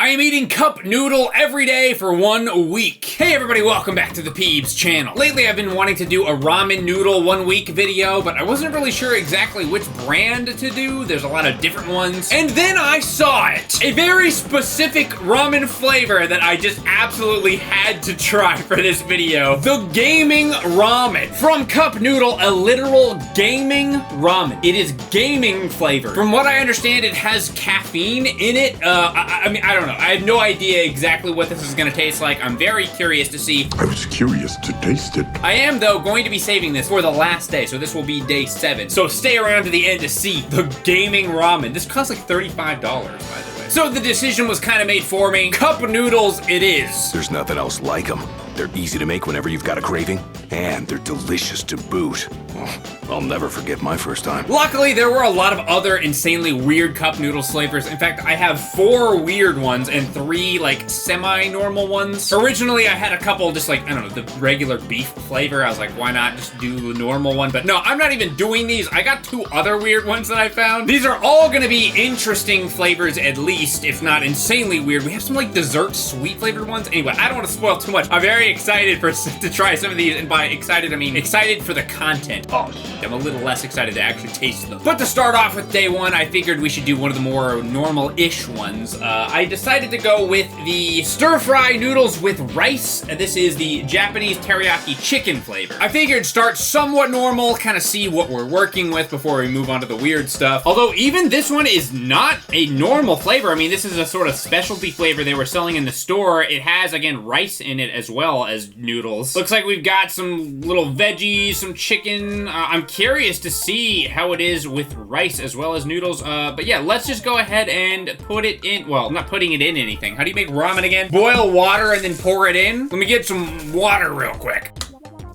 I am eating cup noodle every day for 1 week. Hey everybody, welcome back to the Peebs channel. Lately I've been wanting to do a ramen noodle 1 week video, but I wasn't really sure exactly which brand to do. There's a lot of different ones. And then I saw it! A very specific ramen flavor that I just absolutely had to try for this video. The gaming ramen. From Cup Noodle, a literal gaming ramen. It is gaming flavor. From what I understand, it has caffeine in it. I mean, I don't know. I have no idea exactly what this is gonna taste like. I'm very curious to see. I was curious to taste it. I am, though, going to be saving this for the last day, so this will be day 7. So stay around to the end to see the gaming ramen. This costs like $35, by the way. So the decision was kind of made for me. Cup noodles it is. There's nothing else like them. They're easy to make whenever you've got a craving, and they're delicious to boot. I'll never forget my first time. Luckily, there were a lot of other insanely weird cup noodle flavors. In fact, I have 4 weird ones and 3 like semi-normal ones. Originally, I had a couple just like, I don't know, the regular beef flavor. I was like, why not just do the normal one? But no, I'm not even doing these. I got 2 other weird ones that I found. These are all gonna be interesting flavors at least, if not insanely weird. We have some like dessert sweet flavored ones. Anyway, I don't want to spoil too much. I'm very excited to try some of these, and by excited, I mean excited for the content. Oh, I'm a little less excited to actually taste them. But to start off with day 1, I figured we should do one of the more normal-ish ones. I decided to go with the stir-fry noodles with rice. This is the Japanese teriyaki chicken flavor. I figured start somewhat normal, kind of see what we're working with before we move on to the weird stuff. Although even this one is not a normal flavor. I mean, this is a sort of specialty flavor they were selling in the store. It has, again, rice in it as well as noodles. Looks like we've got some little veggies, some chicken. I'm curious to see how it is with rice as well as noodles. But yeah, let's just go ahead and put it in. Well, I'm not putting it in anything. How do you make ramen again? Boil water and then pour it in? Let me get some water real quick.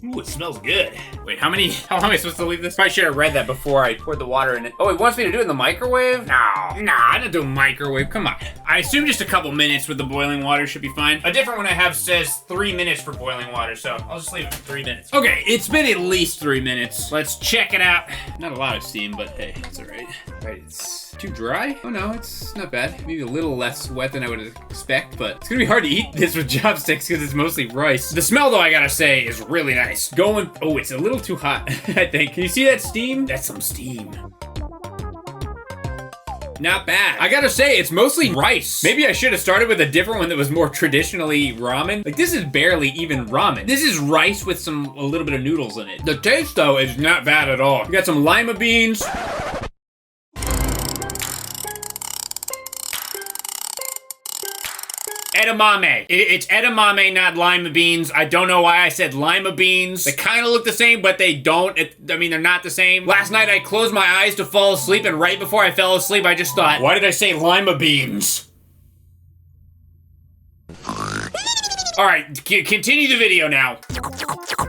Ooh, it smells good. Wait, how am I supposed to leave this? Probably should have read that before I poured the water in it. Oh, it wants me to do it in the microwave? No, I don't do a microwave, come on. I assume just a couple minutes with the boiling water should be fine. A different one I have says 3 minutes for boiling water, so I'll just leave it for 3 minutes. Okay, it's been at least 3 minutes. Let's check it out. Not a lot of steam, but hey, it's all right. Right, it's too dry? Oh no, it's not bad. Maybe a little less wet than I would expect, but it's gonna be hard to eat this with chopsticks because it's mostly rice. The smell, though, I gotta say, is really nice. Oh, it's a little too hot, I think. Can you see that steam? That's some steam. Not bad. I gotta say, it's mostly rice. Maybe I should have started with a different one that was more traditionally ramen. Like, this is barely even ramen. This is rice with a little bit of noodles in it. The taste, though, is not bad at all. We got some lima beans. Edamame. It's edamame, not lima beans. I don't know why I said lima beans. They kind of look the same, but they don't. I mean, they're not the same. Last night, I closed my eyes to fall asleep, and right before I fell asleep, I just thought, why did I say lima beans? All right, continue the video now.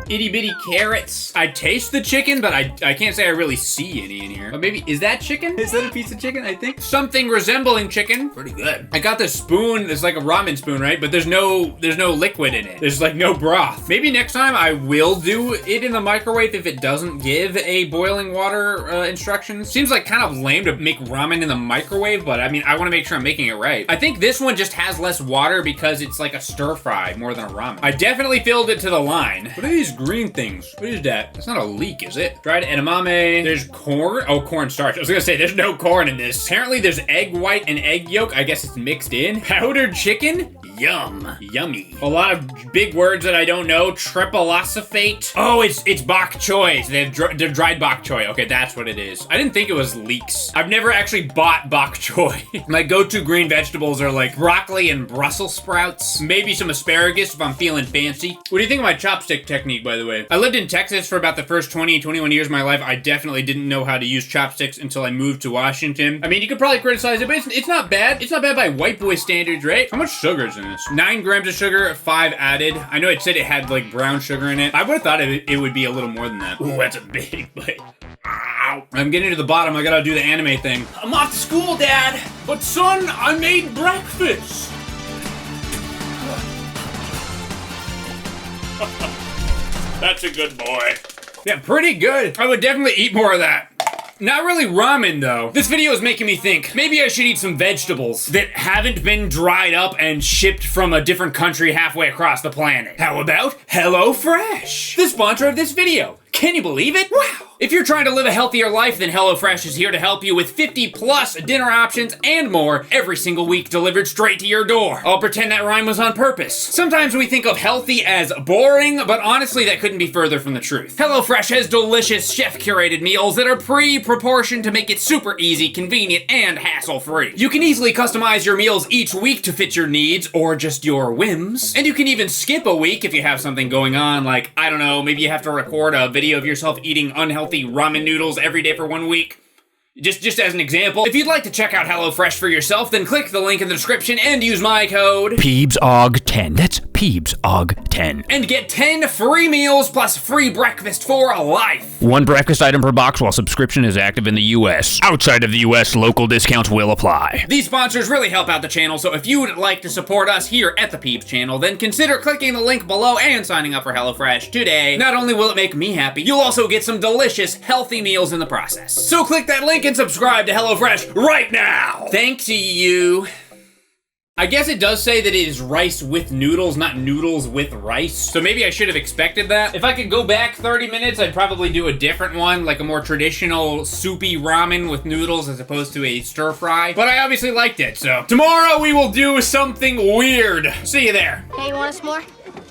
Itty bitty carrots. I taste the chicken, but I can't say I really see any in here. But maybe, is that chicken? Is that a piece of chicken, I think? Something resembling chicken. Pretty good. I got this spoon, it's like a ramen spoon, right? But there's no liquid in it. There's like no broth. Maybe next time I will do it in the microwave if it doesn't give a boiling water instructions. Seems like kind of lame to make ramen in the microwave, but I mean, I wanna make sure I'm making it right. I think this one just has less water because it's like a stir fry more than a ramen. I definitely filled it to the line. What are these green things? What is that? That's not a leek, is it? Dried edamame. There's corn. Oh, cornstarch. I was gonna say, there's no corn in this. Apparently, there's egg white and egg yolk. I guess it's mixed in. Powdered chicken? Yum. Yummy. A lot of big words that I don't know. Triplosyphate. Oh, it's bok choy. So they're dried bok choy. Okay, that's what it is. I didn't think it was leeks. I've never actually bought bok choy. My go-to green vegetables are like broccoli and Brussels sprouts. Maybe some asparagus if I'm feeling fancy. What do you think of my chopstick technique, by the way? I lived in Texas for about the first 21 years of my life. I definitely didn't know how to use chopsticks until I moved to Washington. I mean, you could probably criticize it, but it's not bad. It's not bad by white boy standards, right? How much sugar is in this? 9 grams of sugar, 5 added. I know it said it had like brown sugar in it. I would have thought it would be a little more than that. Ooh, that's a big bite. Ow. I'm getting to the bottom. I gotta do the anime thing. I'm off to school, Dad. But son, I made breakfast. That's a good boy. Yeah, pretty good. I would definitely eat more of that. Not really ramen though. This video is making me think, maybe I should eat some vegetables that haven't been dried up and shipped from a different country halfway across the planet. How about HelloFresh, the sponsor of this video? Can you believe it? Wow! If you're trying to live a healthier life, then HelloFresh is here to help you with 50 plus dinner options and more every single week delivered straight to your door. I'll pretend that rhyme was on purpose. Sometimes we think of healthy as boring, but honestly that couldn't be further from the truth. HelloFresh has delicious chef-curated meals that are pre-proportioned to make it super easy, convenient, and hassle-free. You can easily customize your meals each week to fit your needs or just your whims. And you can even skip a week if you have something going on, like, I don't know, maybe you have to record a video of yourself eating unhealthy ramen noodles every day for 1 week. Just as an example, if you'd like to check out HelloFresh for yourself, then click the link in the description and use my code PeebsOG10. That's PeebsOG10. and get 10 free meals plus free breakfast for life. 1 breakfast item per box while subscription is active in the US. Outside of the US, local discounts will apply. These sponsors really help out the channel, so if you would like to support us here at the Peebs channel, then consider clicking the link below and signing up for HelloFresh today. Not only will it make me happy, you'll also get some delicious, healthy meals in the process. So click that link and subscribe to HelloFresh right now! Thanks to you. I guess it does say that it is rice with noodles, not noodles with rice. So maybe I should have expected that. If I could go back 30 minutes, I'd probably do a different one, like a more traditional soupy ramen with noodles as opposed to a stir fry. But I obviously liked it, so. Tomorrow we will do something weird. See you there. Hey, you want a s'more?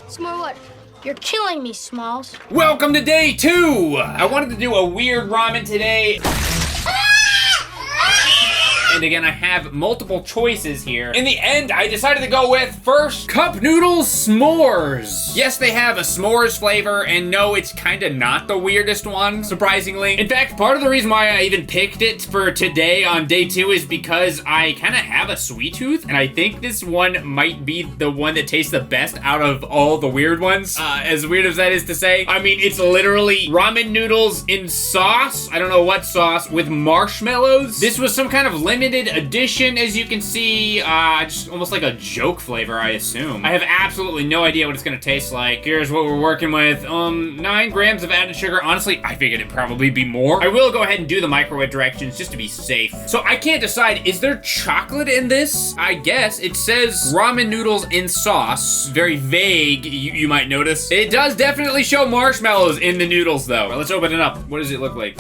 S'more what? You're killing me, Smalls. Welcome to day 2. I wanted to do a weird ramen today. And again, I have multiple choices here. In the end, I decided to go with first Cup Noodles S'mores. Yes, they have a s'mores flavor, and no, it's kind of not the weirdest one, surprisingly. In fact, part of the reason why I even picked it for today on day 2 is because I kind of have a sweet tooth, and I think this one might be the one that tastes the best out of all the weird ones. As weird as that is to say. I mean, it's literally ramen noodles in sauce. I don't know what sauce, with marshmallows. This was some kind of limited edition, as you can see, just almost like a joke flavor, I assume. I have absolutely no idea what it's gonna taste like. Here's what we're working with. 9 grams of added sugar. Honestly, I figured it'd probably be more. I will go ahead and do the microwave directions just to be safe. So I can't decide, is there chocolate in this? I guess. It says ramen noodles in sauce. Very vague, you might notice. It does definitely show marshmallows in the noodles, though. Well, let's open it up. What does it look like?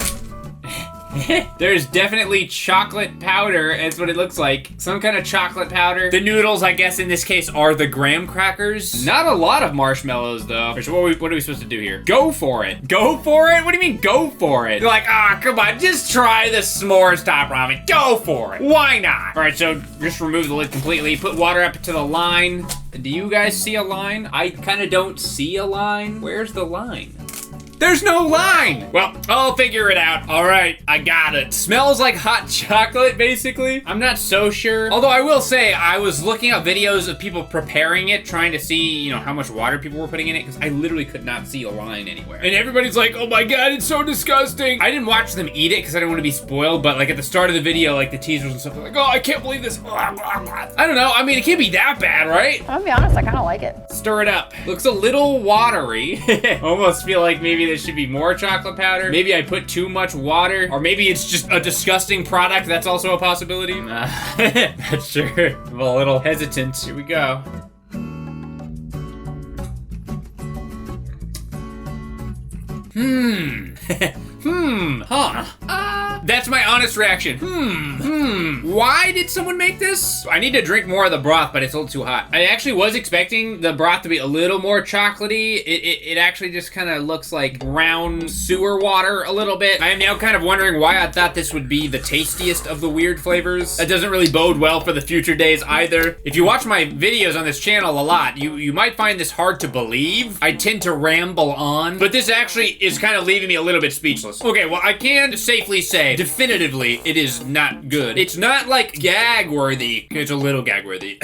There's definitely chocolate powder, that's what it looks like. Some kind of chocolate powder. The noodles, I guess in this case, are the graham crackers. Not a lot of marshmallows though. So what are we supposed to do here? Go for it. Go for it? What do you mean go for it? You're like, come on, just try the s'mores top ramen. Go for it. Why not? All right, so just remove the lid completely. Put water up to the line. Do you guys see a line? I kind of don't see a line. Where's the line? There's no line! Well, I'll figure it out. All right, I got it. Smells like hot chocolate, basically. I'm not so sure. Although I will say, I was looking up videos of people preparing it, trying to see, how much water people were putting in it, because I literally could not see a line anywhere. And everybody's like, oh my God, it's so disgusting. I didn't watch them eat it, because I didn't want to be spoiled, but like at the start of the video, like the teasers and stuff, they're like, oh, I can't believe this. I don't know, I mean, it can't be that bad, right? I'm gonna be honest, I kind of like it. Stir it up. Looks a little watery. Almost feel like maybe there should be more chocolate powder. Maybe I put too much water, or maybe it's just a disgusting product. That's also a possibility. Not sure. I'm a little hesitant. Here we go. That's my honest reaction. Why did someone make this? I need to drink more of the broth, but it's a little too hot. I actually was expecting the broth to be a little more chocolatey. It actually just kind of looks like brown sewer water a little bit. I am now kind of wondering why I thought this would be the tastiest of the weird flavors. That doesn't really bode well for the future days either. If you watch my videos on this channel a lot, you might find this hard to believe. I tend to ramble on, but this actually is kind of leaving me a little bit speechless. Okay, well, I can safely say, definitively, it is not good. It's not like gag-worthy. It's a little gag-worthy.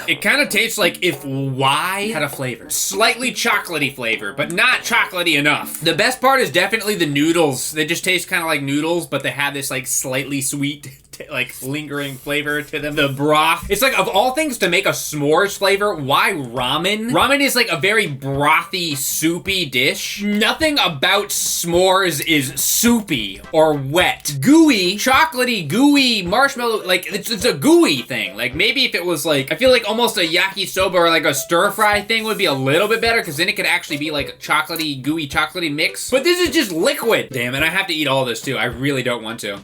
It kind of tastes like if Y had a flavor. Slightly chocolatey flavor, but not chocolatey enough. The best part is definitely the noodles. They just taste kind of like noodles, but they have this like slightly sweet like lingering flavor to them. The broth. It's like, of all things to make a s'mores flavor, why ramen? Ramen is like a very brothy, soupy dish. Nothing about s'mores is soupy or wet. Gooey, chocolatey, gooey, marshmallow, like it's a gooey thing. Like maybe if it was like, I feel like almost a yakisoba or like a stir fry thing would be a little bit better, because then it could actually be like a chocolatey, gooey, chocolatey mix. But this is just liquid. Damn it, I have to eat all this too. I really don't want to.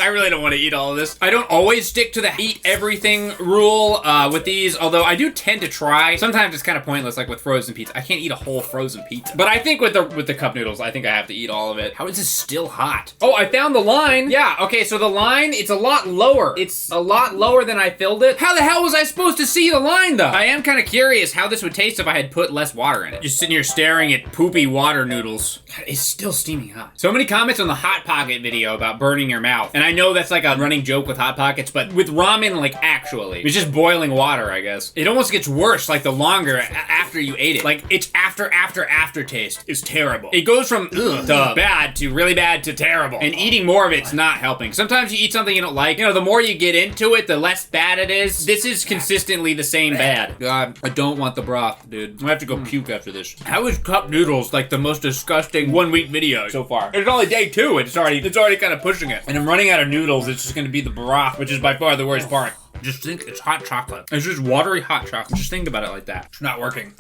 I really don't want to eat all of this. I don't always stick to the eat everything rule with these, although I do tend to try. Sometimes it's kind of pointless, like with frozen pizza. I can't eat a whole frozen pizza. But I think with the cup noodles, I think I have to eat all of it. How is this still hot? Oh, I found the line. Yeah, okay, so the line, it's a lot lower. It's a lot lower than I filled it. How the hell was I supposed to see the line, though? I am kind of curious how this would taste if I had put less water in it. Just sitting here staring at poopy water noodles. God, it's still steaming hot. So many comments on the Hot Pocket video about burning your mouth. And I know that's like a running joke with Hot Pockets, but with ramen, like actually, it's just boiling water, I guess. It almost gets worse, like the longer after you ate it. Like it's aftertaste is terrible. It goes from ugh to bad to really bad to terrible. And eating more of it's not helping. Sometimes you eat something you don't like. You know, the more you get into it, the less bad it is. This is consistently the same bad. God, I don't want the broth, dude. I'm gonna have to go puke after this. How is cup noodles like the most disgusting 1 week video so far? It's only day 2. It's already kind of pushing it. And I'm running out of noodles. It's just gonna be the broth, which is by far the worst part. Just think it's hot chocolate. It's just watery hot chocolate. Just think about it like that. It's not working.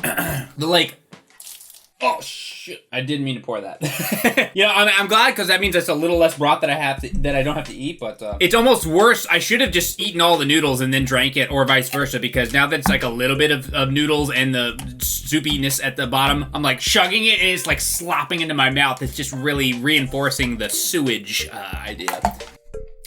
Oh shit! I didn't mean to pour that. You know, I'm glad, because that means it's a little less broth that I don't have to eat. But it's almost worse. I should have just eaten all the noodles and then drank it, or vice versa. Because now that it's like a little bit of noodles and the soupiness at the bottom, I'm like chugging it and it's like slopping into my mouth. It's just really reinforcing the sewage idea.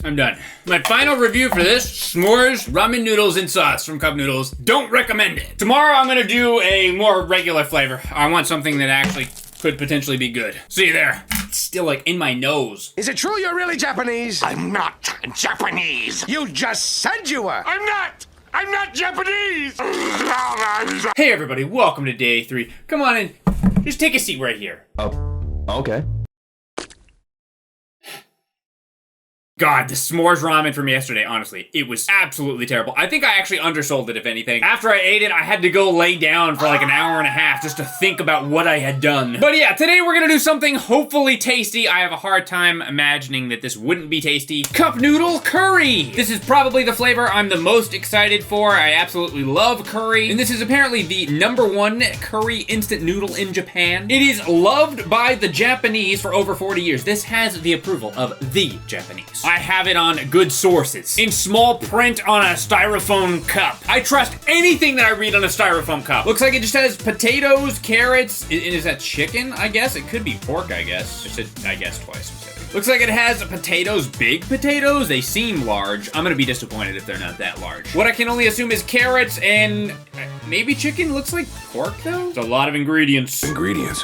I'm done. My final review for this, s'mores ramen noodles and sauce from Cup Noodles. Don't recommend it. Tomorrow I'm gonna do a more regular flavor. I want something that actually could potentially be good. See you there. It's still like in my nose. Is it true you're really Japanese? I'm not Japanese. You just said you were. I'm not Japanese. Hey everybody, welcome to day 3. Come on in. Just take a seat right here. Oh, okay. God, the s'mores ramen from yesterday, honestly, it was absolutely terrible. I think I actually undersold it, if anything. After I ate it, I had to go lay down for like an hour and a half just to think about what I had done. But yeah, today we're gonna do something hopefully tasty. I have a hard time imagining that this wouldn't be tasty. Cup Noodle Curry! This is probably the flavor I'm the most excited for. I absolutely love curry. And this is apparently the #1 curry instant noodle in Japan. It is loved by the Japanese for over 40 years. This has the approval of the Japanese. I have it on good sources. In small print on a styrofoam cup. I trust anything that I read on a styrofoam cup. Looks like it just has potatoes, carrots. Is that chicken, I guess? It could be pork, I guess. I said, I guess twice. Looks like it has potatoes, big potatoes. They seem large. I'm gonna be disappointed if they're not that large. What I can only assume is carrots and maybe chicken. Looks like pork though. It's a lot of ingredients. Ingredient.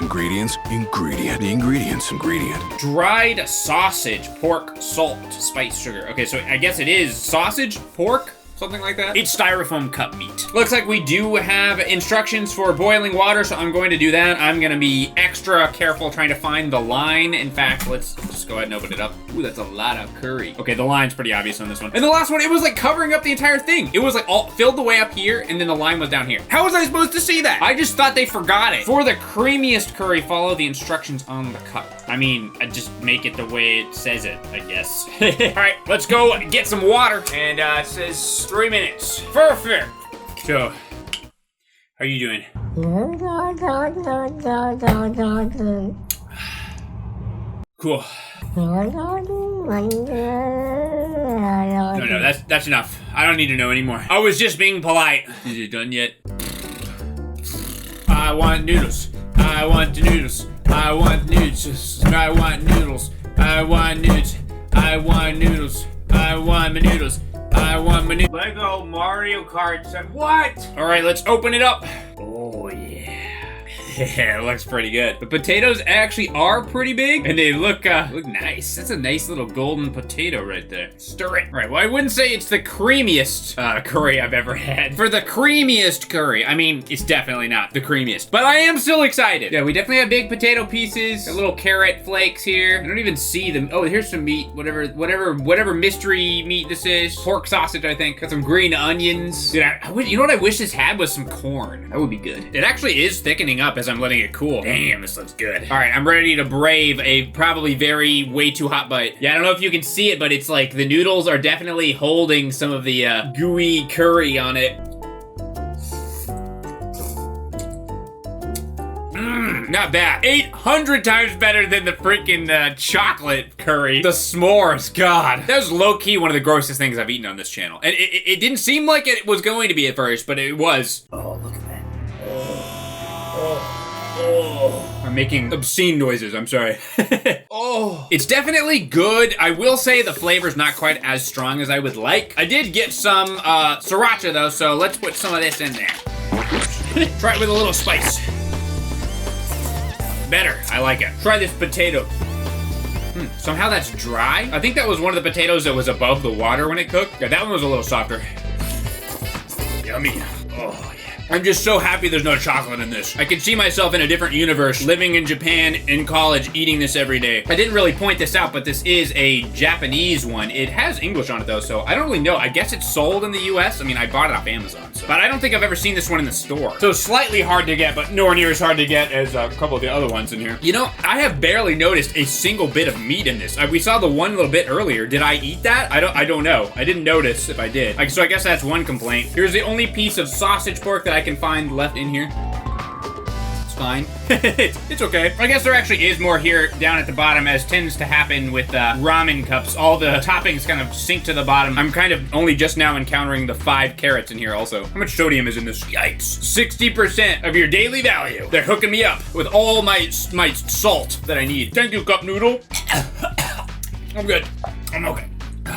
Dried sausage, pork, salt, spice, sugar. Okay, so I guess it is sausage, pork, something like that. It's styrofoam cup meat. Looks like we do have instructions for boiling water, so I'm going to do that. I'm gonna be extra careful trying to find the line. In fact, let's just go ahead and open it up. Ooh, that's a lot of curry. Okay, the line's pretty obvious on this one. And the last one, it was like covering up the entire thing. It was like all filled the way up here, and then the line was down here. How was I supposed to see that? I just thought they forgot it. For the creamiest curry, follow the instructions on the cup. I mean, I just make it the way it says it, I guess. All right, let's go get some water. And it says 3 minutes. Perfect. So, how are you doing? Cool. No, that's enough. I don't need to know anymore. I was just being polite. Is it done yet? I want noodles. I want the noodles. I want noodles. I want noodles. I want noodles. I want noodles. I want my noodles. I want my noodles. Lego Mario Kart said what? All right, let's open it up. Oh yeah. Yeah, it looks pretty good. The potatoes actually are pretty big, and they look nice. That's a nice little golden potato right there. Stir it. All right, well, I wouldn't say it's the creamiest curry I've ever had. For the creamiest curry, I mean, it's definitely not the creamiest, but I am still excited. Yeah, we definitely have big potato pieces, got little carrot flakes here. I don't even see them. Oh, here's some meat, whatever mystery meat this is. Pork sausage, I think. Got some green onions. Dude, you know what I wish this had was some corn. That would be good. It actually is thickening up as I'm letting it cool. Damn, this looks good. All right, I'm ready to brave a probably way too hot bite. Yeah, I don't know if you can see it, but it's like the noodles are definitely holding some of the gooey curry on it. Not bad. 800 times better than the freaking chocolate curry. The s'mores, God. That was low-key one of the grossest things I've eaten on this channel. And it didn't seem like it was going to be at first, but it was. Oh, look at that. Oh. I'm making obscene noises, I'm sorry. Oh. It's definitely good. I will say the flavor's not quite as strong as I would like. I did get some sriracha though, so let's put some of this in there. Try it with a little spice. Better, I like it. Try this potato. Somehow that's dry. I think that was one of the potatoes that was above the water when it cooked. Yeah, that one was a little softer. Yummy. Oh, yeah. I'm just so happy there's no chocolate in this. I can see myself in a different universe, living in Japan in college, eating this every day. I didn't really point this out, but this is a Japanese one. It has English on it though, so I don't really know. I guess it's sold in the US. I mean, I bought it off Amazon, so. But I don't think I've ever seen this one in the store. So slightly hard to get, but nowhere near as hard to get as a couple of the other ones in here. You know, I have barely noticed a single bit of meat in this. We saw the one little bit earlier. Did I eat that? I don't know. I didn't notice if I did. So I guess that's one complaint. Here's the only piece of sausage pork that I can find left in here. It's fine. It's okay. I guess there actually is more here down at the bottom, as tends to happen with ramen cups. All the toppings kind of sink to the bottom. I'm kind of only just now encountering the 5 carrots in here also. How much sodium is in this? Yikes. 60% of your daily value. They're hooking me up with all my salt that I need. Thank you, Cup Noodle. I'm good. I'm okay.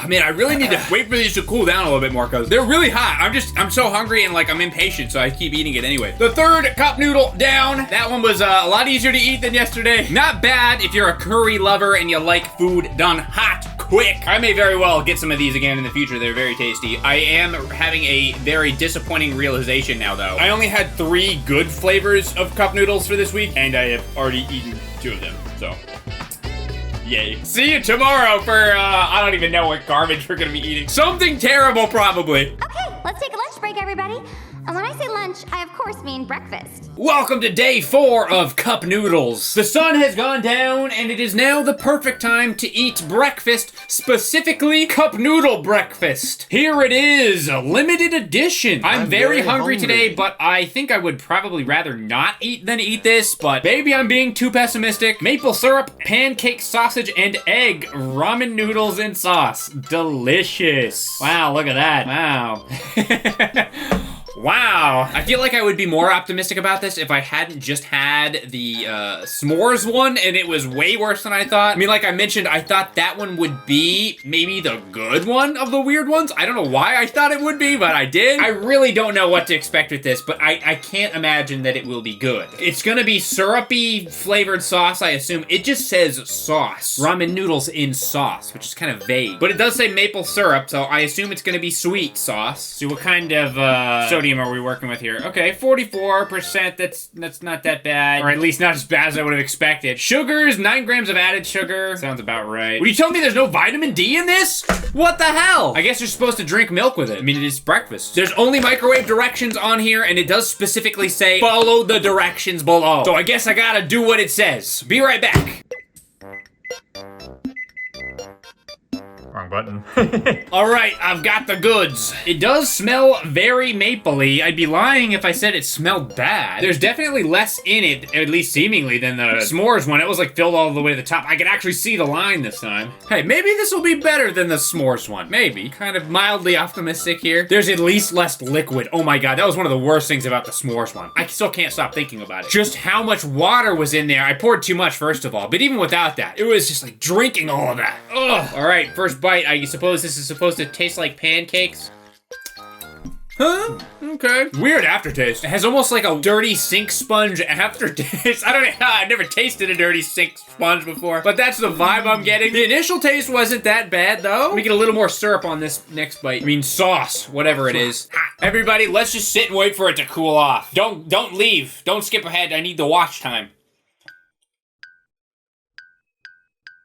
Man, I really need to wait for these to cool down a little bit more because they're really hot. I'm so hungry and like I'm impatient, so I keep eating it anyway. The third cup noodle down. That one was a lot easier to eat than yesterday. Not bad if you're a curry lover and you like food done hot, quick. I may very well get some of these again in the future. They're very tasty. I am having a very disappointing realization now though. I only had 3 good flavors of cup noodles for this week and I have already eaten 2 of them, so. Yay. See you tomorrow for, I don't even know what garbage we're gonna be eating. Something terrible, probably. Okay, let's take a lunch break, everybody. And when I say lunch, I of course mean breakfast. Welcome to day 4 of Cup Noodles. The sun has gone down and it is now the perfect time to eat breakfast, specifically Cup Noodle Breakfast. Here it is, a limited edition. I'm very hungry today, but I think I would probably rather not eat than eat this, but maybe I'm being too pessimistic. Maple syrup, pancake sausage, and egg ramen noodles in sauce. Delicious. Wow, look at that. Wow. Wow. I feel like I would be more optimistic about this if I hadn't just had the s'mores one and it was way worse than I thought. I mean, like I mentioned, I thought that one would be maybe the good one of the weird ones. I don't know why I thought it would be, but I did. I really don't know what to expect with this, but I can't imagine that it will be good. It's gonna be syrupy flavored sauce, I assume. It just says sauce. Ramen noodles in sauce, which is kind of vague. But it does say maple syrup, so I assume it's gonna be sweet sauce. So what kind of sodium are we working with here? Okay, 44%, that's not that bad. Or at least not as bad as I would have expected. Sugars, 9 grams of added sugar. Sounds about right. Will you tell me there's no vitamin D in this? What the hell? I guess you're supposed to drink milk with it. I mean, it is breakfast. There's only microwave directions on here, and it does specifically say, follow the directions below. So I guess I gotta do what it says. Be right back. Wrong button. All right, I've got the goods. It does smell very mapley. I'd be lying if I said it smelled bad. There's definitely less in it, at least seemingly, than the s'mores one. It was like filled all the way to the top. I could actually see the line this time. Hey, maybe this will be better than the s'mores one. Maybe. Kind of mildly optimistic here. There's at least less liquid. Oh my God, that was one of the worst things about the s'mores one. I still can't stop thinking about it. Just how much water was in there. I poured too much, first of all. But even without that, it was just like drinking all of that. Ugh. All right, first bite. I suppose this is supposed to taste like pancakes. Huh? Okay. Weird aftertaste. It has almost like a dirty sink sponge aftertaste. I don't know. I've never tasted a dirty sink sponge before, but that's the vibe I'm getting. The initial taste wasn't that bad though. Let me get a little more syrup on this next bite. I mean sauce, whatever it is. Everybody, let's just sit and wait for it to cool off. Don't leave. Don't skip ahead. I need the watch time.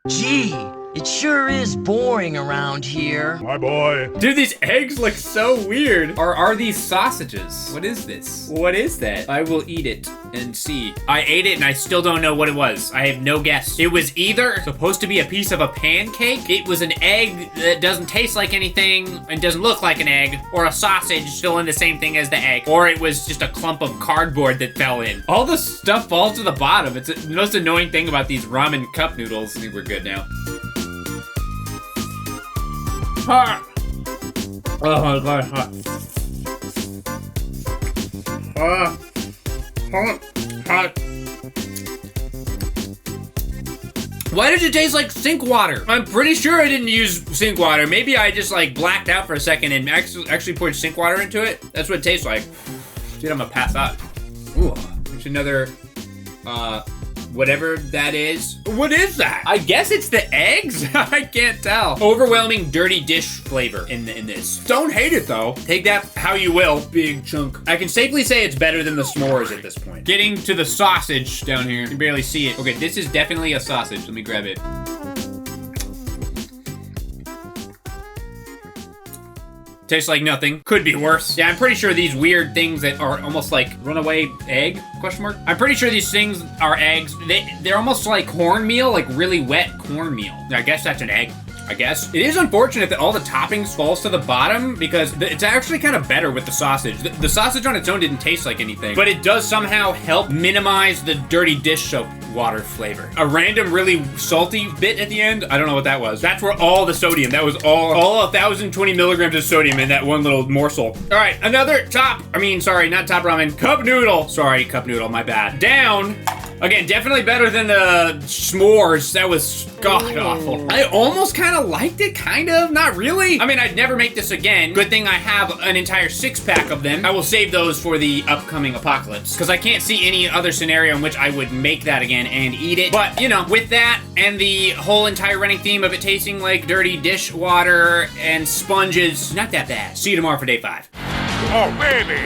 Gee, it sure is boring around here. My boy. Dude, these eggs look so weird. Or are these sausages? What is this? What is that? I will eat it and see. I ate it and I still don't know what it was. I have no guess. It was either supposed to be a piece of a pancake, it was an egg that doesn't taste like anything and doesn't look like an egg, or a sausage still in the same thing as the egg, or it was just a clump of cardboard that fell in. All the stuff falls to the bottom. It's the most annoying thing about these ramen cup noodles. I think we're good now. Hot. Oh my god, hot. Hot. Why does it taste like sink water? I'm pretty sure I didn't use sink water. Maybe I just like blacked out for a second and actually poured sink water into it. That's what it tastes like. Dude, I'm gonna pass out. Ooh, there's another, whatever that is. What is that? I guess it's the eggs? I can't tell. Overwhelming dirty dish flavor in this. Don't hate it though. Take that how you will, big chunk. I can safely say it's better than the s'mores at this point. Getting to the sausage down here. You can barely see it. Okay, this is definitely a sausage. Let me grab it. Tastes like nothing. Could be worse. Yeah, I'm pretty sure these weird things that are almost like runaway egg, question mark? I'm pretty sure these things are eggs. They're almost like cornmeal, like really wet cornmeal. I guess that's an egg. I guess. It is unfortunate that all the toppings falls to the bottom because it's actually kind of better with the sausage. The sausage on its own didn't taste like anything, but it does somehow help minimize the dirty dish soap water flavor. A random really salty bit at the end, I don't know what that was. That's where all the sodium, that was all 1,020 milligrams of sodium in that one little morsel. All right, another top ramen, cup noodle. Sorry, cup noodle, my bad. Down. Again, definitely better than the s'mores. That was god awful. I almost kind of liked it, kind of, not really. I mean, I'd never make this again. Good thing I have an entire 6-pack of them. I will save those for the upcoming apocalypse because I can't see any other scenario in which I would make that again and eat it. But, you know, with that and the whole entire running theme of it tasting like dirty dish water and sponges, not that bad. See you tomorrow for day 5. Oh, baby.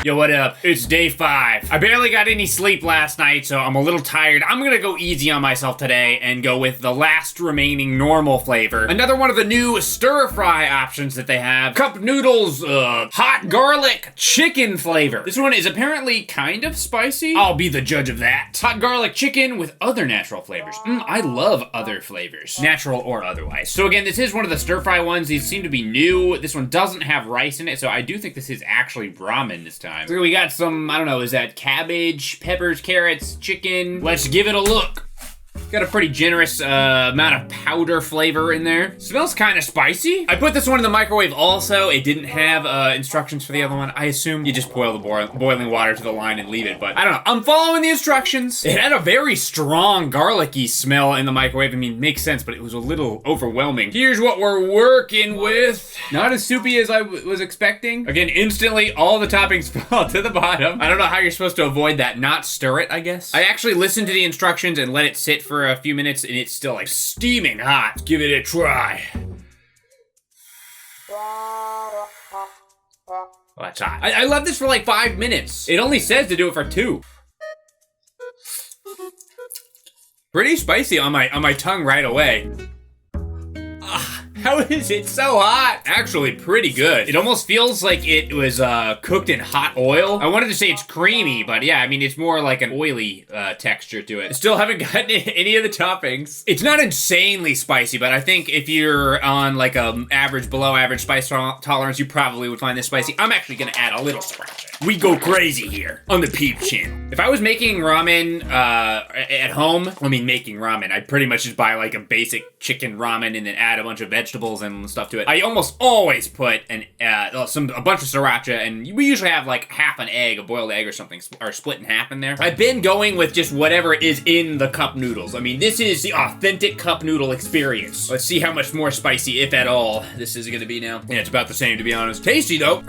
Yo, what up? It's day 5. I barely got any sleep last night, so I'm a little tired. I'm gonna go easy on myself today and go with the last remaining normal flavor. Another one of the new stir-fry options that they have. Cup Noodles hot garlic chicken flavor. This one is apparently kind of spicy. I'll be the judge of that. Hot garlic chicken with other natural flavors. I love other flavors, natural or otherwise. So again, this is one of the stir-fry ones. These seem to be new. This one doesn't have rice in it, so I do think this is actually ramen this time. So we got some, I don't know, is that cabbage, peppers, carrots, chicken? Let's give it a look. Got a pretty generous amount of powder flavor in there. Smells kind of spicy. I put this one in the microwave also. It didn't have instructions for the other one. I assume you just boil the boiling water to the line and leave it, but I don't know. I'm following the instructions. It had a very strong garlicky smell in the microwave. I mean, makes sense, but it was a little overwhelming. Here's what we're working with. Not as soupy as I was expecting. Again, instantly all the toppings fall to the bottom. I don't know how you're supposed to avoid that. Not stir it, I guess. I actually listened to the instructions and let it sit for a few minutes and it's still like steaming hot. Let's give it a try. Oh, that's hot. I left this for like 5 minutes. It only says to do it for 2. Pretty spicy on my tongue right away. How is it so hot? Actually, pretty good. It almost feels like it was cooked in hot oil. I wanted to say it's creamy, but yeah, I mean, it's more like an oily texture to it. Still haven't gotten any of the toppings. It's not insanely spicy, but I think if you're on like a below average spice tolerance, you probably would find this spicy. I'm actually gonna add a little sriracha. We go crazy here on the Peebs channel. If I was making ramen at home, making ramen, I'd pretty much just buy like a basic chicken ramen and then add a bunch of vegetables and stuff to it. I almost always put a bunch of sriracha, and we usually have like half an egg, a boiled egg or something, or split in half in there. I've been going with just whatever is in the cup noodles. I mean, this is the authentic cup noodle experience. Let's see how much more spicy, if at all, this is gonna be now. Yeah, it's about the same, to be honest. Tasty though.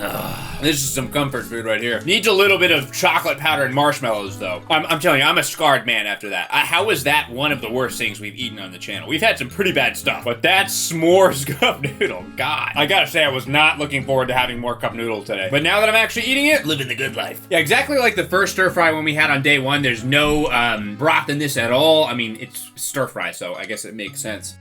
This is some comfort food right here. Needs a little bit of chocolate powder and marshmallows though. I'm telling you, I'm a scarred man after that. How is that one of the worst things we've eaten on the channel? We've had some pretty bad stuff, but that s'mores cup noodle, God. I gotta say, I was not looking forward to having more cup noodles today. But now that I'm actually eating it, living the good life. Yeah, exactly like the first stir fry when we had on day one. There's no broth in this at all. I mean, it's stir fry, so I guess it makes sense.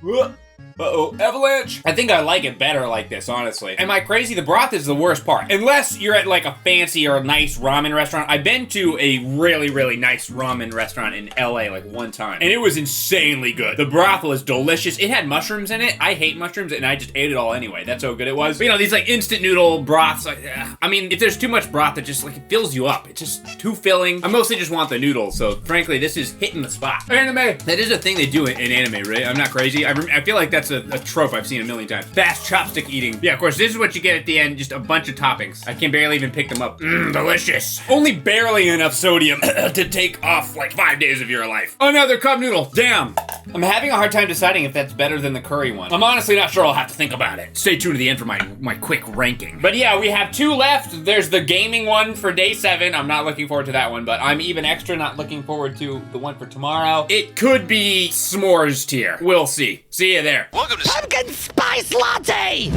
Uh-oh, avalanche. I think I like it better like this, honestly. Am I crazy? The broth is the worst part. Unless you're at like a fancy or a nice ramen restaurant. I've been to a really, really nice ramen restaurant in LA like one time, and it was insanely good. The broth was delicious. It had mushrooms in it. I hate mushrooms, and I just ate it all anyway. That's how good it was. But, you know, these like instant noodle broths, like, I mean, if there's too much broth, it just like, it fills you up. It's just too filling. I mostly just want the noodles, so frankly, this is hitting the spot. Anime. That is a thing they do in anime, right? I'm not crazy. I feel like that's a trope I've seen a million times. Fast chopstick eating. Yeah, of course, this is what you get at the end, just a bunch of toppings. I can barely even pick them up. Delicious. Only barely enough sodium to take off like 5 days of your life. Another cup noodle. Damn. I'm having a hard time deciding if that's better than the curry one. I'm honestly not sure. I'll have to think about it. Stay tuned to the end for my quick ranking. But yeah, we have 2 left. There's the gaming one for day 7. I'm not looking forward to that one, but I'm even extra not looking forward to the one for tomorrow. It could be s'mores tier. We'll see. See you there. Welcome to Pumpkin Spice Latte!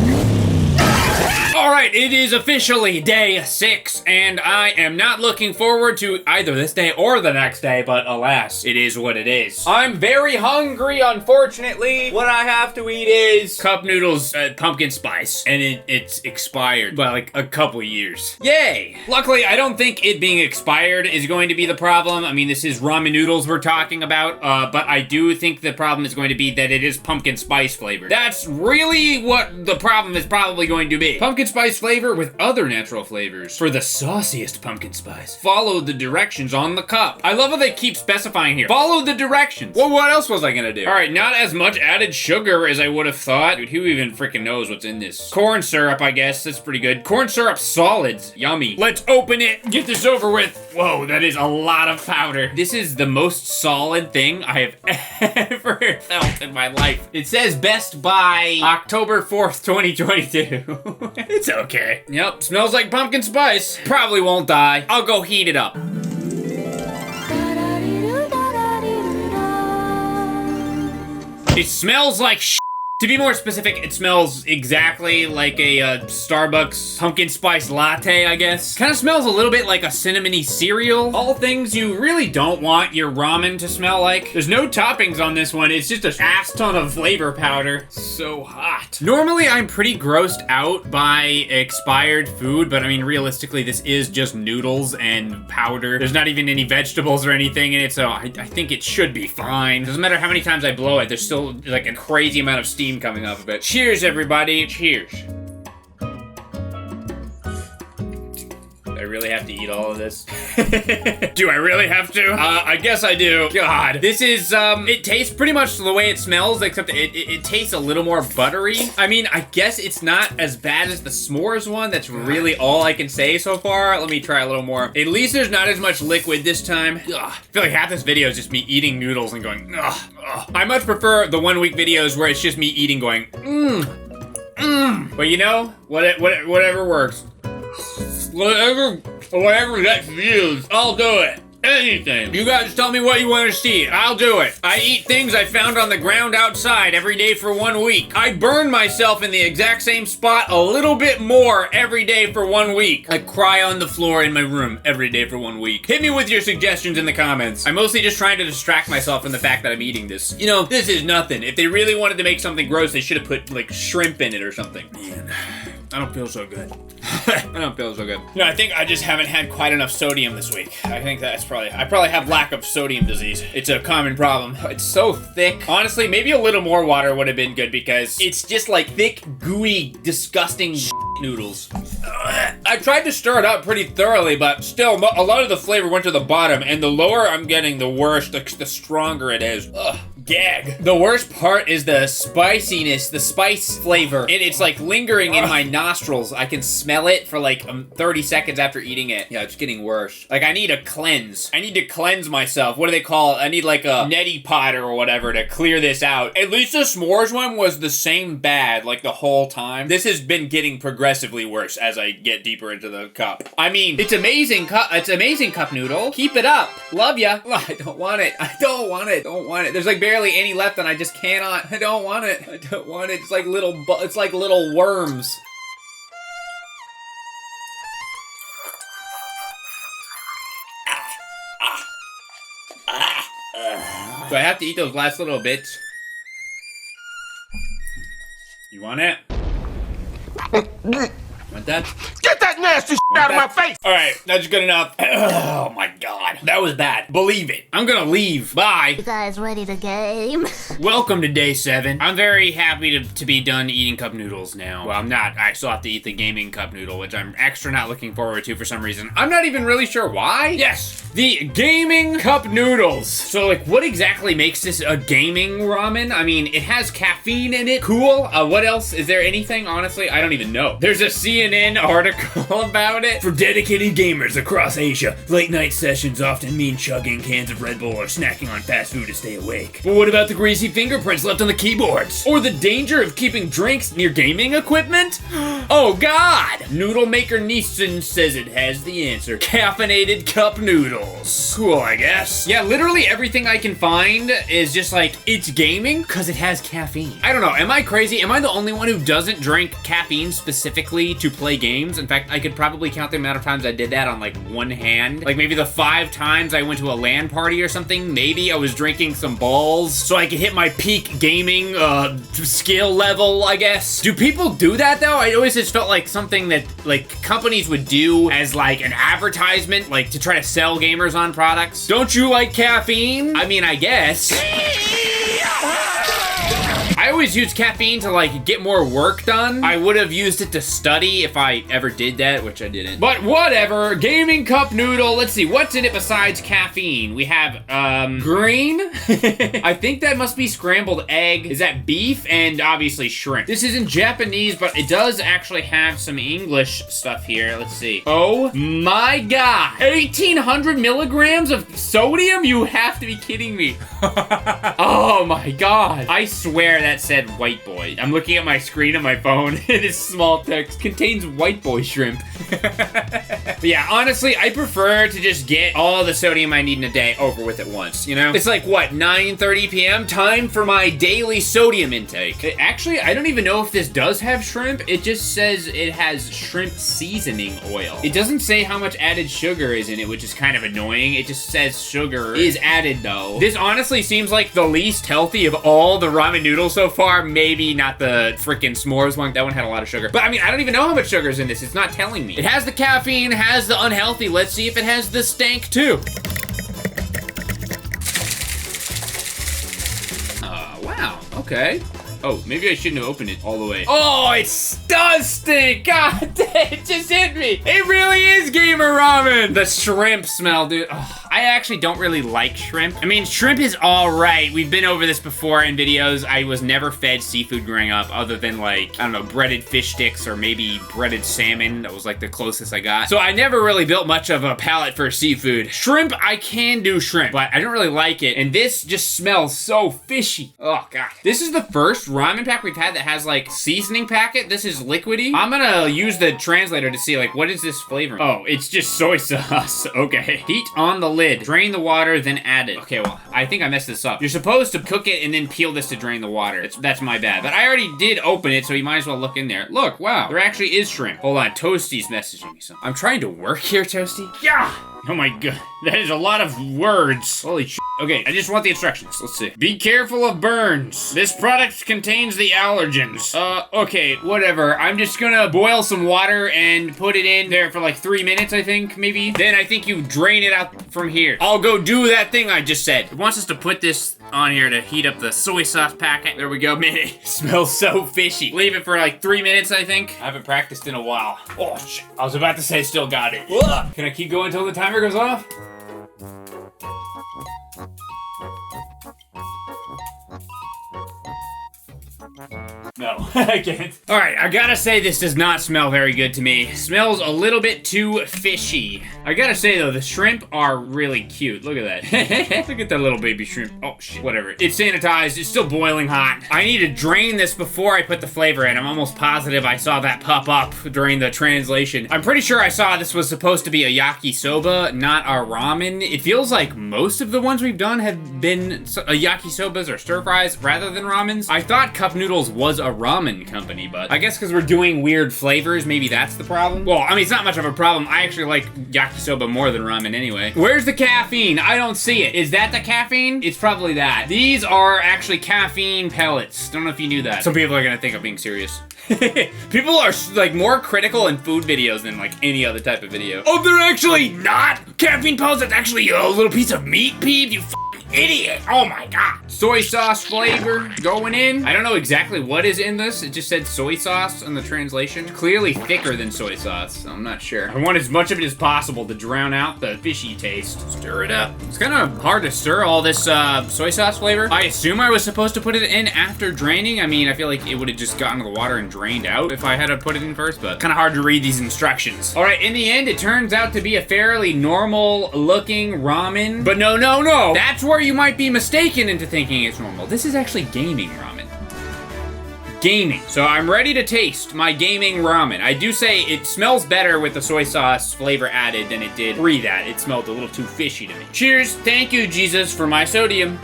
All right, it is officially day 6, and I am not looking forward to either this day or the next day, but alas, it is what it is. I'm very hungry, unfortunately. What I have to eat is Cup Noodles Pumpkin Spice, and it's expired by like a couple years. Yay! Luckily, I don't think it being expired is going to be the problem. I mean, this is ramen noodles we're talking about, but I do think the problem is going to be that it is pumpkin spice flavored. That's really what the problem is probably going to be. Pumpkin spice flavor with other natural flavors for the sauciest pumpkin spice. Follow the directions on the cup. I love how they keep specifying here. Follow the directions. Well, what else was I gonna do? All right, not as much added sugar as I would have thought. Dude, who even freaking knows what's in this? Corn syrup, I guess. That's pretty good. Corn syrup solids. Yummy. Let's open it. Get this over with. Whoa, that is a lot of powder. This is the most solid thing I have ever felt in my life. It says best by October 4th, 2022. It's okay. Yep, smells like pumpkin spice. Probably won't die. I'll go heat it up. It smells like shit. To be more specific, it smells exactly like a Starbucks pumpkin spice latte, I guess. Kind of smells a little bit like a cinnamony cereal. All things you really don't want your ramen to smell like. There's no toppings on this one. It's just a ass ton of flavor powder. So hot. Normally, I'm pretty grossed out by expired food, but I mean, realistically, this is just noodles and powder. There's not even any vegetables or anything in it, so I think it should be fine. Doesn't matter how many times I blow it, there's still like a crazy amount of steam coming off of it. Cheers, everybody. Cheers. I really have to eat all of this? Do I really have to? I guess I do. God. This is, it tastes pretty much the way it smells, except it tastes a little more buttery. I mean, I guess it's not as bad as the s'mores one. That's really all I can say so far. Let me try a little more. At least there's not as much liquid this time. Ugh. I feel like half this video is just me eating noodles and going, ugh, ugh. I much prefer the 1 week videos where it's just me eating going, But you know, whatever works. Whatever gets views, I'll do it. Anything. You guys tell me what you want to see. I'll do it. I eat things I found on the ground outside every day for 1 week. I burn myself in the exact same spot a little bit more every day for 1 week. I cry on the floor in my room every day for 1 week. Hit me with your suggestions in the comments. I'm mostly just trying to distract myself from the fact that I'm eating this. You know, this is nothing. If they really wanted to make something gross, they should have put like shrimp in it or something. Man, I don't feel so good. I don't feel so good. No, I think I just haven't had quite enough sodium this week. I think that's I probably have lack of sodium disease. It's a common problem. It's so thick. Honestly, maybe a little more water would have been good because it's just like thick, gooey, disgusting noodles. I tried to stir it up pretty thoroughly, but still, a lot of the flavor went to the bottom, and the lower I'm getting, the worse, the stronger it is. Ugh. Gag. The worst part is the spiciness, the spice flavor. It's like lingering in my nostrils. I can smell it for like 30 seconds after eating it. Yeah, it's getting worse. Like, I need a cleanse. I need to cleanse myself. What do they call it? I need like a neti pot or whatever to clear this out. At least the s'mores one was the same bad like the whole time. This has been getting progressively worse as I get deeper into the cup. I mean, it's amazing cup noodle. Keep it up. Love ya. I don't want it. I don't want it. Don't want it. There's like barely any left and I just cannot. I don't want it. I don't want it. It's like little worms. So I have to eat those last little bits. You want it? Want that? Get that nasty out of my face! Alright, that's good enough. Oh my god. That was bad. Believe it. I'm gonna leave. Bye. You guys ready to game? Welcome to day 7. I'm very happy to be done eating cup noodles now. Well, I'm not. I still have to eat the gaming cup noodle, which I'm extra not looking forward to for some reason. I'm not even really sure why. Yes, the gaming cup noodles. So, like, what exactly makes this a gaming ramen? I mean, it has caffeine in it. Cool. What else? Is there anything? Honestly, I don't even know. There's a CNN article about it. For dedicated gamers across Asia, late night sessions often mean chugging cans of Red Bull or snacking on fast food to stay awake. But what about the greasy fingerprints left on the keyboards? Or the danger of keeping drinks near gaming equipment? Oh god! Noodle maker Neeson says it has the answer. Caffeinated cup noodles. Cool, I guess. Yeah, literally everything I can find is just like, it's gaming because it has caffeine. I don't know, am I crazy? Am I the only one who doesn't drink caffeine specifically to play games? In fact, I could probably count the amount of times I did that on like one hand. Like maybe the 5 times I went to a LAN party or something, maybe I was drinking some balls so I could hit my peak gaming skill level, I guess. Do people do that though? I always just felt like something that like companies would do as like an advertisement, like to try to sell gamers on products. Don't you like caffeine? I mean, I guess. I always use caffeine to like get more work done. I would have used it to study if I ever did that, which I didn't. But whatever, gaming cup noodle. Let's see, what's in it besides caffeine? We have, green. I think that must be scrambled egg. Is that beef? And obviously shrimp. This is in Japanese, but it does actually have some English stuff here. Let's see. Oh my god. 1,800 milligrams of sodium? You have to be kidding me. Oh my god. I swear that said white boy. I'm looking at my screen on my phone and it's small text. Contains white boy shrimp. But yeah, honestly, I prefer to just get all the sodium I need in a day over with at once, you know? It's like, what, 9:30 p.m.? Time for my daily sodium intake. Actually, I don't even know if this does have shrimp. It just says it has shrimp seasoning oil. It doesn't say how much added sugar is in it, which is kind of annoying. It just says sugar is added, though. This honestly seems like the least healthy of all the ramen noodles so far. Maybe not the freaking s'mores one. That one had a lot of sugar. But I mean, I don't even know how much sugar is in this. It's not telling me. It has the caffeine, has the unhealthy. Let's see if it has the stank too. Wow, okay. Oh, maybe I shouldn't have opened it all the way. Oh, it does stink! God damn, it just hit me! It really is gamer ramen! The shrimp smell, dude. Oh, I actually don't really like shrimp. I mean, shrimp is alright. We've been over this before in videos. I was never fed seafood growing up other than like, I don't know, breaded fish sticks or maybe breaded salmon. That was like the closest I got. So I never really built much of a palate for seafood. Shrimp, I can do shrimp, but I don't really like it. And this just smells so fishy. Oh, God. This is the first ramen pack we've had that has like seasoning packet. This is liquidy. I'm gonna use the translator to see like what is this flavor. Oh, it's just soy sauce. Okay. Heat on the lid. Drain the water, then add it. Okay, well, I think I messed this up. You're supposed to cook it and then peel this to drain the water. That's my bad. But I already did open it, so you might as well look in there. Look, wow, there actually is shrimp. Hold on, Toasty's messaging me something. I'm trying to work here, Toasty. Yeah! Oh my god, that is a lot of words. Holy shit. Okay, I just want the instructions. Let's see. Be careful of burns. This product contains the allergens. Okay, whatever. I'm just gonna boil some water and put it in there for like 3 minutes, I think, maybe. Then I think you drain it out from here. I'll go do that thing I just said. It wants us to put this on here to heat up the soy sauce packet. There we go. Man, it smells so fishy. Leave it for like 3 minutes, I think. I haven't practiced in a while. Oh, shit. I was about to say still got it. Ugh. Can I keep going until the timer goes off? No, I can't. All right, I gotta say this does not smell very good to me. Smells a little bit too fishy. I gotta say though, the shrimp are really cute. Look at that. Look at that little baby shrimp. Oh shit, whatever. It's sanitized, it's still boiling hot. I need to drain this before I put the flavor in. I'm almost positive I saw that pop up during the translation. I'm pretty sure I saw this was supposed to be a yakisoba, not a ramen. It feels like most of the ones we've done have been yakisobas or stir fries rather than ramens. I thought Cup Noodles was a ramen company, but I guess because we're doing weird flavors, maybe that's the problem. Well, I mean, it's not much of a problem. I actually like yakisoba more than ramen anyway. Where's the caffeine? I don't see it. Is that the caffeine? It's probably that. These are actually caffeine pellets. Don't know if you knew that. Some people are gonna think I'm being serious. People are like more critical in food videos than like any other type of video. Oh, they're actually not caffeine pellets. It's actually a little piece of meat, Peebs. You idiot. Oh my god. Soy sauce flavor going in. I don't know exactly what is in this. It just said soy sauce in the translation. Clearly thicker than soy sauce. So I'm not sure. I want as much of it as possible to drown out the fishy taste. Stir it up. It's kind of hard to stir all this soy sauce flavor. I assume I was supposed to put it in after draining. I mean, I feel like it would have just gotten to the water and drained out if I had to put it in first, but kind of hard to read these instructions. All right, in the end, it turns out to be a fairly normal looking ramen. But no. That's where you might be mistaken into thinking it's normal. This is actually gaming ramen. Gaming. So I'm ready to taste my gaming ramen. I do say it smells better with the soy sauce flavor added than it did pre that. It smelled a little too fishy to me. Cheers. Thank you, Jesus, for my sodium.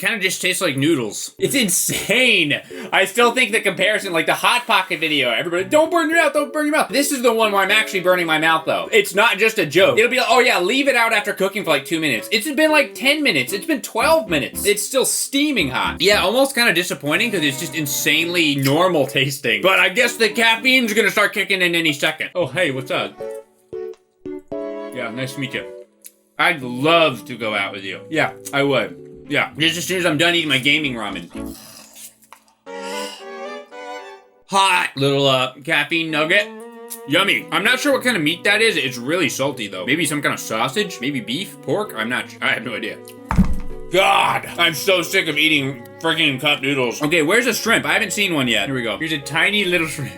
Kind of just tastes like noodles. It's insane. I still think the comparison, like the Hot Pocket video, everybody, don't burn your mouth, don't burn your mouth. This is the one where I'm actually burning my mouth though. It's not just a joke. It'll be like, oh yeah, leave it out after cooking for like 2 minutes. It's been like 10 minutes. It's been 12 minutes. It's still steaming hot. Yeah, almost kind of disappointing because it's just insanely normal tasting. But I guess the caffeine's gonna start kicking in any second. Oh, hey, what's up? Yeah, nice to meet you. I'd love to go out with you. Yeah, I would. Yeah, just as soon as I'm done eating my gaming ramen. Hot little caffeine nugget. Yummy. I'm not sure what kind of meat that is. It's really salty though. Maybe some kind of sausage, maybe beef, pork. I'm not sure. I have no idea. God, I'm so sick of eating freaking cup noodles. Okay, where's a shrimp? I haven't seen one yet. Here we go. Here's a tiny little shrimp.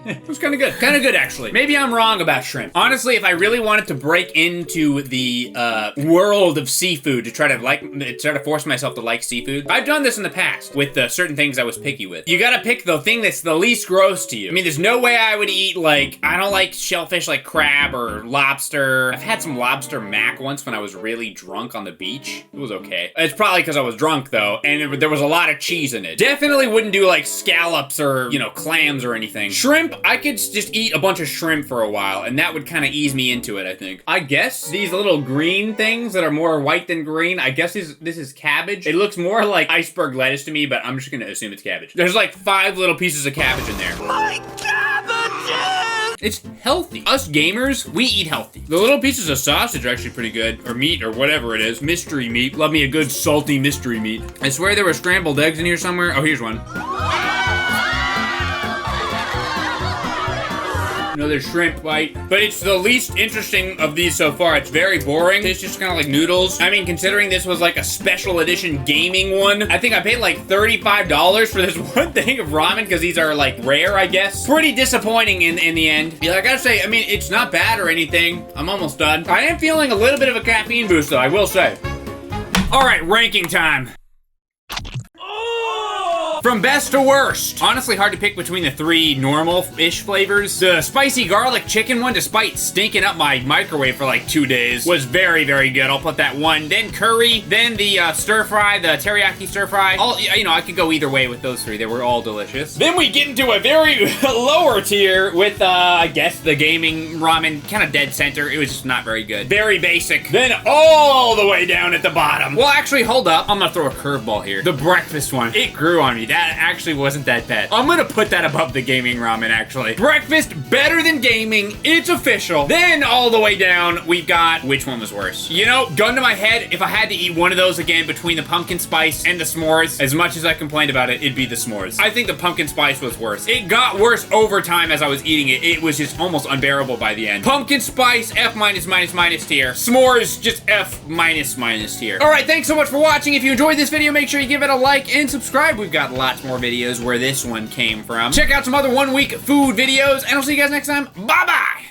It's kind of good. Kind of good, actually. Maybe I'm wrong about shrimp. Honestly, if I really wanted to break into the world of seafood to try to force myself to like seafood, I've done this in the past with certain things I was picky with. You gotta pick the thing that's the least gross to you. I mean, there's no way I would eat like, I don't like shellfish like crab or lobster. I've had some lobster mac once when I was really drunk on the beach. It was okay. It's probably because I was drunk though, and there was a lot of cheese in it. Definitely wouldn't do like scallops or, you know, clams or anything. Shrimp, I could just eat a bunch of shrimp for a while, and that would kind of ease me into it, I think. I guess these little green things that are more white than green, I guess this is cabbage. It looks more like iceberg lettuce to me, but I'm just gonna assume it's cabbage. There's like 5 little pieces of cabbage in there. My cabbages! It's healthy. Us gamers, we eat healthy. The little pieces of sausage are actually pretty good, or meat, or whatever it is. Mystery meat. Love me a good salty mystery meat. I swear there were scrambled eggs in here somewhere. Oh, here's one. Another shrimp bite. But it's the least interesting of these so far. It's very boring. It's just kind of like noodles. I mean, considering this was like a special edition gaming one, I think I paid like $35 for this one thing of ramen because these are like rare, I guess. Pretty disappointing in the end. Yeah, I gotta say, I mean, it's not bad or anything. I'm almost done. I am feeling a little bit of a caffeine boost though, I will say. All right, ranking time. From best to worst. Honestly, hard to pick between the 3 normal-ish flavors. The spicy garlic chicken one, despite stinking up my microwave for like 2 days, was very, very good. I'll put that one. Then curry, then the stir fry, the teriyaki stir fry. You know, I could go either way with those 3. They were all delicious. Then we get into a very lower tier with, I guess, the gaming ramen, kind of dead center. It was just not very good. Very basic. Then all the way down at the bottom. Well, actually, hold up. I'm gonna throw a curveball here. The breakfast one. It grew on me. That actually wasn't that bad. I'm gonna put that above the gaming ramen, actually. Breakfast, better than gaming. It's official. Then all the way down, we've got, which one was worse? You know, gun to my head, if I had to eat one of those again between the pumpkin spice and the s'mores, as much as I complained about it, it'd be the s'mores. I think the pumpkin spice was worse. It got worse over time as I was eating it. It was just almost unbearable by the end. Pumpkin spice, F minus tier. S'mores, just F minus tier. All right, thanks so much for watching. If you enjoyed this video, make sure you give it a like and subscribe. We've got lots more videos where this one came from. Check out some other 1 week food videos, and I'll see you guys next time. Bye-bye!